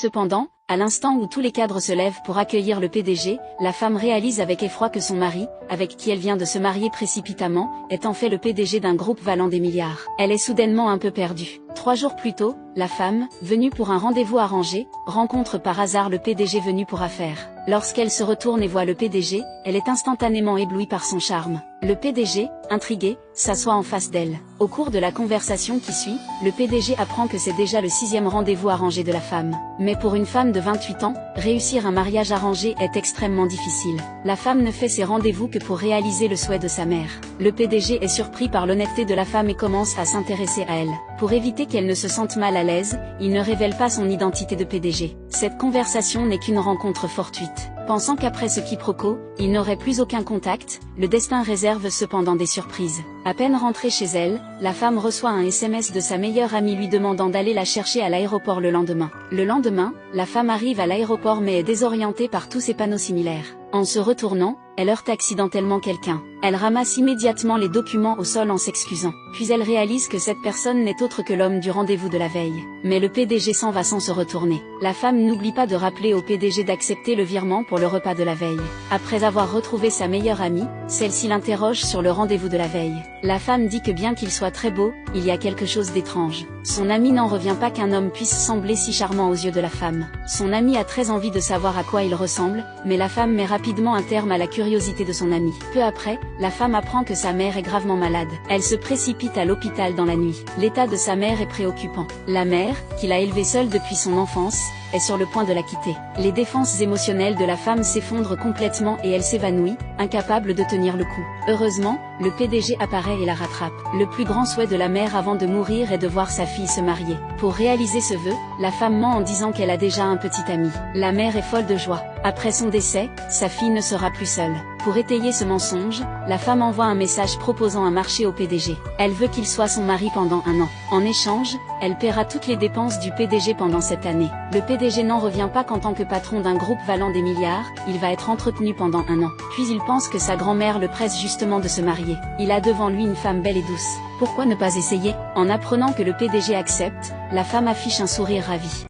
Cependant, à l'instant où tous les cadres se lèvent pour accueillir le PDG, la femme réalise avec effroi que son mari, avec qui elle vient de se marier précipitamment, est en fait le PDG d'un groupe valant des milliards. Elle est soudainement un peu perdue. 3 jours plus tôt, la femme, venue pour un rendez-vous arrangé, rencontre par hasard le PDG venu pour affaires. Lorsqu'elle se retourne et voit le PDG, elle est instantanément éblouie par son charme. Le PDG, intrigué, s'assoit en face d'elle. Au cours de la conversation qui suit, le PDG apprend que c'est déjà le 6e rendez-vous arrangé de la femme. Mais pour une femme de 28 ans, réussir un mariage arrangé est extrêmement difficile. La femme ne fait ses rendez-vous que pour réaliser le souhait de sa mère. Le PDG est surpris par l'honnêteté de la femme et commence à s'intéresser à elle. Pour éviter qu'elle ne se sente mal à l'aise, il ne révèle pas son identité de PDG. Cette conversation n'est qu'une rencontre fortuite. Pensant qu'après ce quiproquo, il n'aurait plus aucun contact, le destin réserve cependant des surprises. À peine rentrée chez elle, la femme reçoit un SMS de sa meilleure amie lui demandant d'aller la chercher à l'aéroport le lendemain. Le lendemain, la femme arrive à l'aéroport mais est désorientée par tous ces panneaux similaires. En se retournant, elle heurte accidentellement quelqu'un. Elle ramasse immédiatement les documents au sol en s'excusant. Puis elle réalise que cette personne n'est autre que l'homme du rendez-vous de la veille. Mais le PDG s'en va sans se retourner. La femme n'oublie pas de rappeler au PDG d'accepter le virement pour le repas de la veille. Après avoir retrouvé sa meilleure amie, celle-ci l'interroge sur le rendez-vous de la veille. La femme dit que bien qu'il soit très beau, il y a quelque chose d'étrange. Son amie n'en revient pas qu'un homme puisse sembler si charmant aux yeux de la femme. Son amie a très envie de savoir à quoi il ressemble, mais la femme met rapidement un terme à la curiosité de son amie. Peu après, la femme apprend que sa mère est gravement malade. Elle se précipite à l'hôpital dans la nuit. L'état de sa mère est préoccupant. La mère, qui l'a élevée seule depuis son enfance, est sur le point de la quitter. Les défenses émotionnelles de la femme s'effondrent complètement et elle s'évanouit, incapable de tenir le coup. Heureusement, le PDG apparaît et la rattrape. Le plus grand souhait de la mère avant de mourir est de voir sa fille se marier. Pour réaliser ce vœu, la femme ment en disant qu'elle a déjà un petit ami. La mère est folle de joie. Après son décès, sa fille ne sera plus seule. Pour étayer ce mensonge, la femme envoie un message proposant un marché au PDG. Elle veut qu'il soit son mari pendant 1 an. En échange, elle paiera toutes les dépenses du PDG pendant cette année. Le PDG n'en revient pas qu'en tant que patron d'un groupe valant des milliards, il va être entretenu pendant 1 an. Puis il pense que sa grand-mère le presse justement de se marier. Il a devant lui une femme belle et douce. Pourquoi ne pas essayer? En apprenant que le PDG accepte, la femme affiche un sourire ravi.